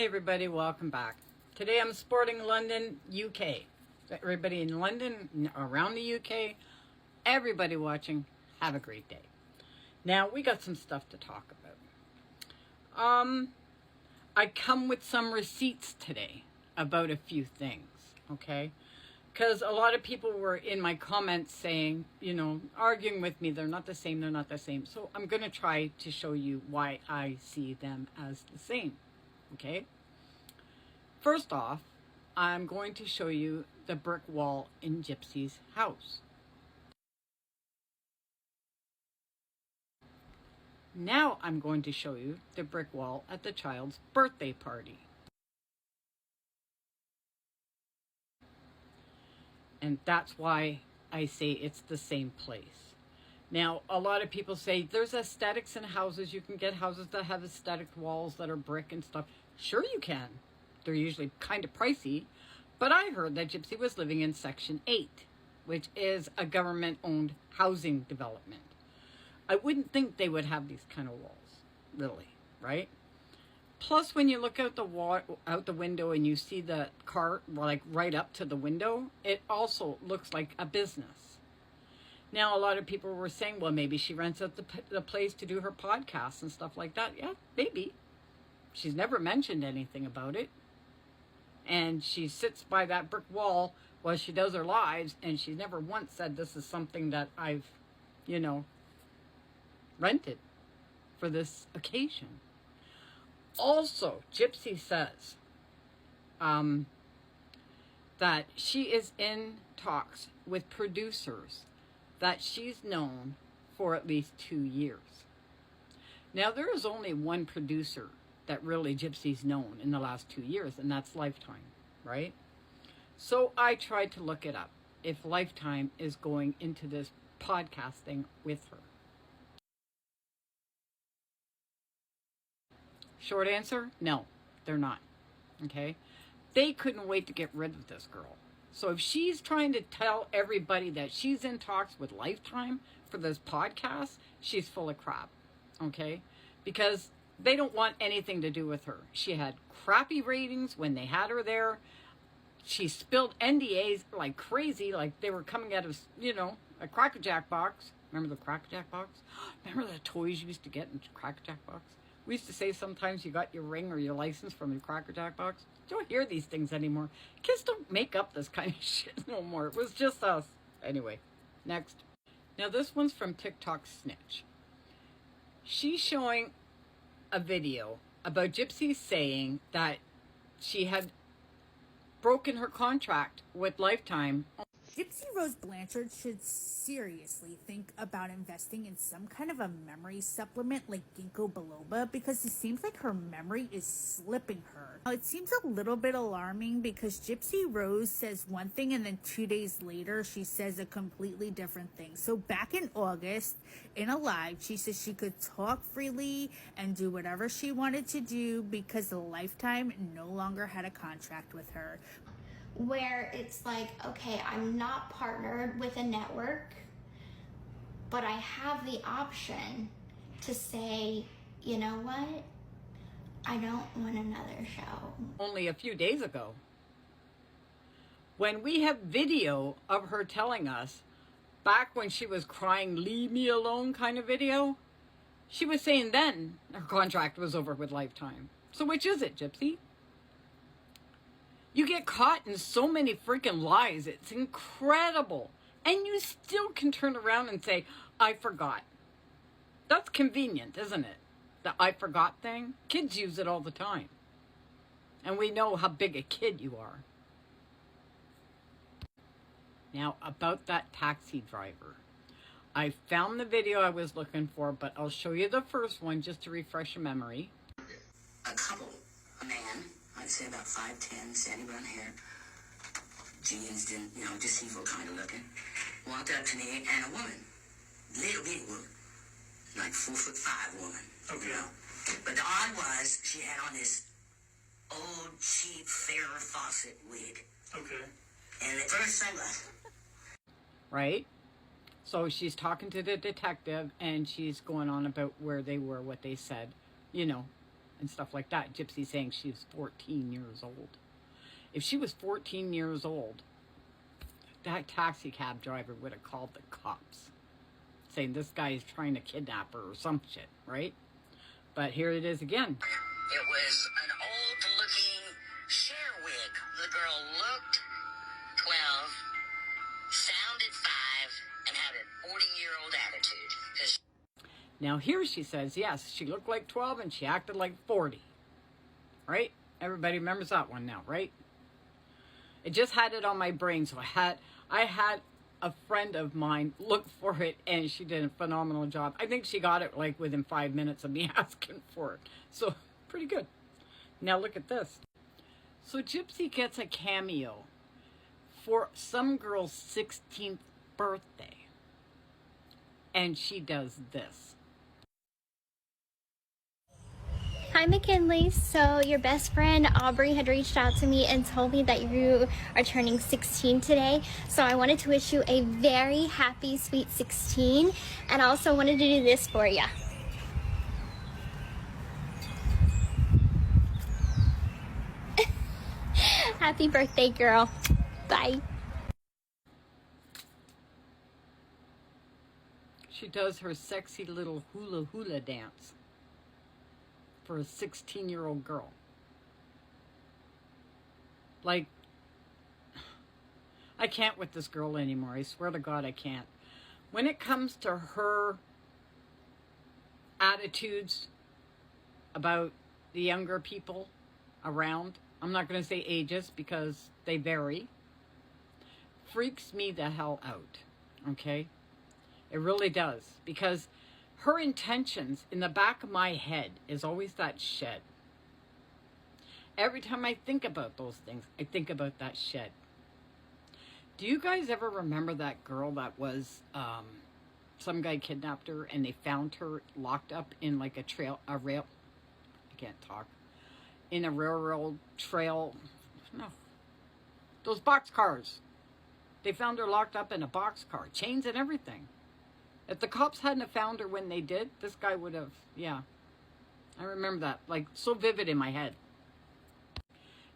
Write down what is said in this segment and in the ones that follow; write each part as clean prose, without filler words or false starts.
Hey everybody, welcome back. Today I'm sporting London, UK. So everybody in London, around the UK, everybody watching, have a great day. Now we got some stuff to talk about. I come with some receipts today about a few things, okay? Because a lot of people were in my comments saying, arguing with me, they're not the same, they're not the same. So I'm going to try to show you why I see them as the same. Okay, first off, I'm going to show you the brick wall in Gypsy's house. Now I'm going to show you the brick wall at the child's birthday party. And that's why I say it's the same place. Now, a lot of people say there's aesthetics in houses. You can get houses that have aesthetic walls that are brick and stuff. Sure you can. They're usually kind of pricey. But I heard that Gypsy was living in Section 8, which is a government-owned housing development. I wouldn't think they would have these kind of walls, really, right? Plus, when you look out the window and you see the car like right up to the window, it also looks like a business. Now, a lot of people were saying, well, maybe she rents out the place to do her podcasts and stuff like that. Yeah, maybe. She's never mentioned anything about it. And she sits by that brick wall while she does her lives, and she's never once said this is something that I've, rented for this occasion. Also, Gypsy says that she is in talks with producers that she's known for at least 2 years. Now, there is only one producer that really Gypsy's known in the last 2 years, and that's Lifetime, right? So I tried to look it up, if Lifetime is going into this podcasting with her. Short answer, no, they're not, okay? They couldn't wait to get rid of this girl. So if she's trying to tell everybody that she's in talks with Lifetime for this podcast, she's full of crap, okay? Because they don't want anything to do with her. She had crappy ratings when they had her there. She spilled NDAs like crazy, like they were coming out of, a Cracker Jack box. Remember the Cracker Jack box? Remember the toys you used to get in Cracker Jack box? We used to say sometimes you got your ring or your license from your Cracker Jack box. You don't hear these things anymore. Kids don't make up this kind of shit no more. It was just us. Anyway, next. Now this one's from TikTok Snitch. She's showing a video about Gypsy saying that she had broken her contract with Lifetime. Gypsyrose Blanchard should seriously think about investing in some kind of a memory supplement like ginkgo biloba, because it seems like her memory is slipping her. Now, it seems a little bit alarming because Gypsyrose says one thing and then 2 days later she says a completely different thing. So back in August, in a live, she says she could talk freely and do whatever she wanted to do because the Lifetime no longer had a contract with her. Where it's like, okay, I'm not partnered with a network, but I have the option to say, you know what? I don't want another show. Only a few days ago, when we have video of her telling us, back when she was crying, leave me alone kind of video, she was saying then her contract was over with Lifetime. So which is it, Gypsy? You get caught in so many freaking lies. It's incredible. And you still can turn around and say, I forgot. That's convenient, isn't it? The I forgot thing. Kids use it all the time. And we know how big a kid you are. Now, about that taxi driver. I found the video I was looking for, but I'll show you the first one just to refresh your memory. A couple, a man, I'd say about 5'10", sandy brown hair, jeans, deceitful kind of looking, walked up to me, and a woman, little bitty woman, like 4'5" woman. Okay. But the odd was she had on this old, cheap Farrah Fawcett wig. Okay. And at first sunglasses. Right? So she's talking to the detective, and she's going on about where they were, what they said, and stuff like that. Gypsy saying she was 14 years old. If she was 14 years old, that taxi cab driver would have called the cops, saying this guy is trying to kidnap her or some shit, right? But here it is again. It was an old-looking share wig. The girl looked 12, sounded 5, and had a 40-year-old attitude. 'Cause Now here she says, yes, she looked like 12 and she acted like 40. Right? Everybody remembers that one now, right? It just had it on my brain, so I had a friend of mine look for it, and she did a phenomenal job. I think she got it like within 5 minutes of me asking for it. So, pretty good. Now look at this. So Gypsy gets a cameo for some girl's 16th birthday. And she does this. Hi McKinley, so your best friend Aubrey had reached out to me and told me that you are turning 16 today, so I wanted to wish you a very happy sweet 16, and I also wanted to do this for you. Happy birthday, girl. Bye. She does her sexy little hula hula dance for a 16-year-old girl. Like, I can't with this girl anymore. I swear to God, I can't. When it comes to her attitudes about the younger people around, I'm not going to say ages because they vary, freaks me the hell out, okay? It really does, because her intentions in the back of my head is always that shed. Every time I think about those things, I think about that shed. Do you guys ever remember that girl that was, some guy kidnapped her and they found her locked up in like in a railroad trail, no, those boxcars. They found her locked up in a boxcar, chains and everything. If the cops hadn't found her when they did, this guy would have, yeah. I remember that, like, so vivid in my head.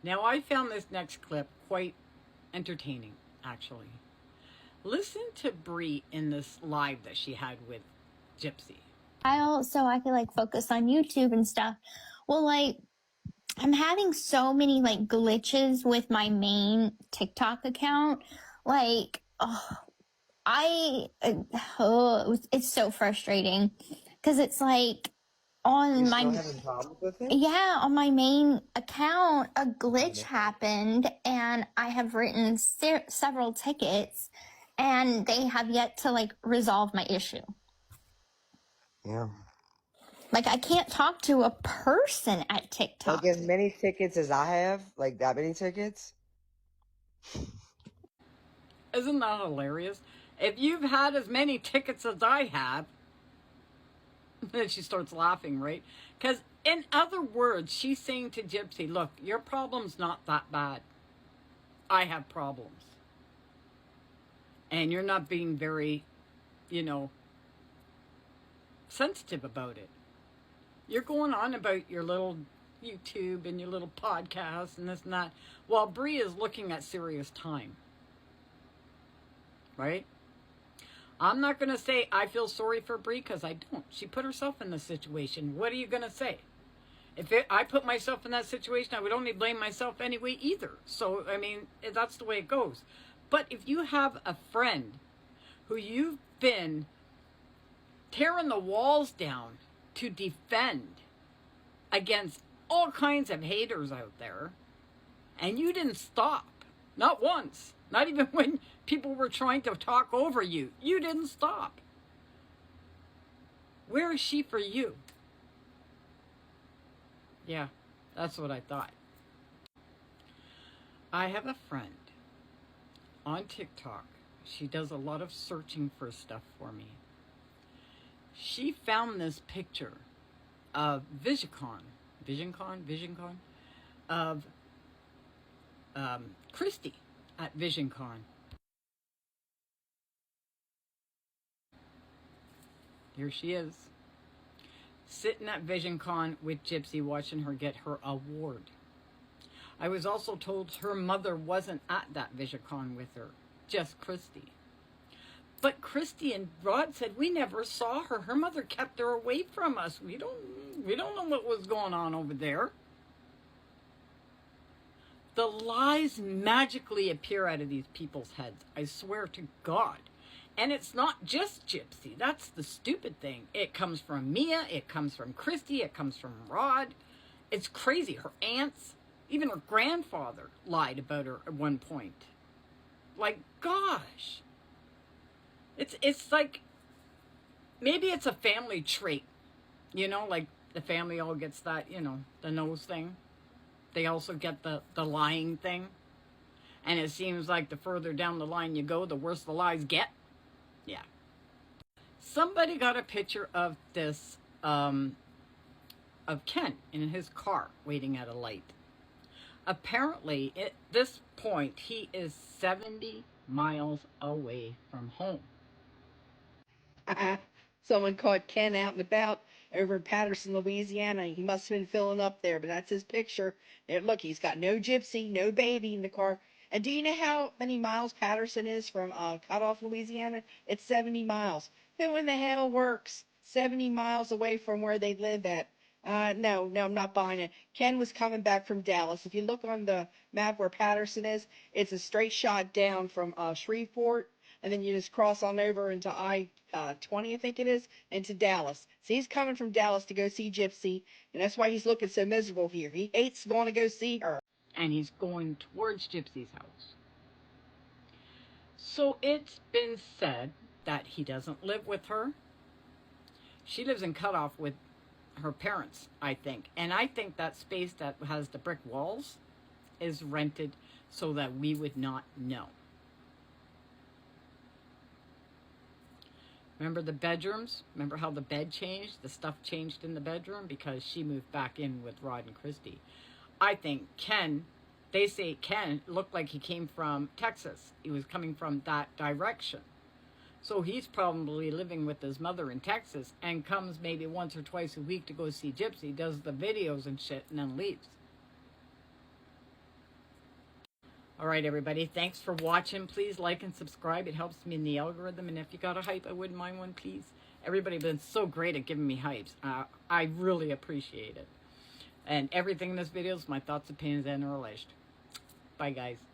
Now, I found this next clip quite entertaining, actually. Listen to Bree in this live that she had with Gypsy. So I could like focus on YouTube and stuff. Well, like, I'm having so many like glitches with my main TikTok account. Like, it's so frustrating because it's like on my having problems with it? yeah, on my main account a glitch happened and I have written several tickets and they have yet to like resolve my issue. Yeah. Like, I can't talk to a person at TikTok. Like as many tickets as I have, like that many tickets. Isn't that hilarious? If you've had as many tickets as I have, then she starts laughing, right? Because in other words, she's saying to Gypsy, look, your problem's not that bad. I have problems. And you're not being very, sensitive about it. You're going on about your little YouTube and your little podcast and this and that, while Bree is looking at serious time. Right? I'm not going to say I feel sorry for Bree because I don't. She put herself in this situation. What are you going to say? If I put myself in that situation, I would only blame myself anyway either. So, I mean, that's the way it goes. But if you have a friend who you've been tearing the walls down to defend against all kinds of haters out there, and you didn't stop, not once, not even when people were trying to talk over you, you didn't stop. Where is she for you? Yeah, that's what I thought. I have a friend on TikTok. She does a lot of searching for stuff for me. She found this picture of VisionCon of Christy at VisionCon. Here she is, sitting at VisionCon with Gypsy watching her get her award. I was also told her mother wasn't at that VisionCon with her, just Christy. But Christy and Rod said we never saw her. Her mother kept her away from us. We don't know what was going on over there. The lies magically appear out of these people's heads. I swear to God. And it's not just Gypsy. That's the stupid thing. It comes from Mia. It comes from Christy. It comes from Rod. It's crazy. Her aunts, even her grandfather lied about her at one point. Like, gosh. It's like, maybe it's a family trait. You know, like the family all gets that, you know, the nose thing. They also get the lying thing. And it seems like the further down the line you go, the worse the lies get. Yeah. Somebody got a picture of this, of Ken in his car waiting at a light. Apparently, at this point, he is 70 miles away from home. Someone caught Ken out and about over in Patterson, Louisiana. He must have been filling up there, but that's his picture. There, look, he's got no Gypsy, no baby in the car. And do you know how many miles Patterson is from Cutoff, Louisiana? It's 70 miles. Who in the hell works 70 miles away from where they live at? No, I'm not buying it. Ken was coming back from Dallas. If you look on the map where Patterson is, it's a straight shot down from Shreveport, and then you just cross on over into I-20, I think it is, into Dallas. So he's coming from Dallas to go see Gypsy, and that's why he's looking so miserable here. He hates going to go see her. And he's going towards Gypsy's house. So it's been said that he doesn't live with her. She lives in Cutoff with her parents, I think. And I think that space that has the brick walls is rented so that we would not know. Remember the bedrooms? Remember how the bed changed? The stuff changed in the bedroom because she moved back in with Rod and Christy. I think Ken, they say Ken looked like he came from Texas. He was coming from that direction. So he's probably living with his mother in Texas and comes maybe once or twice a week to go see Gypsy, does the videos and shit, and then leaves. All right, everybody. Thanks for watching. Please like and subscribe. It helps me in the algorithm. And if you got a hype, I wouldn't mind one, please. Everybody's been so great at giving me hypes. I really appreciate it. And everything in this video is my thoughts, opinions, and relation. Bye, guys.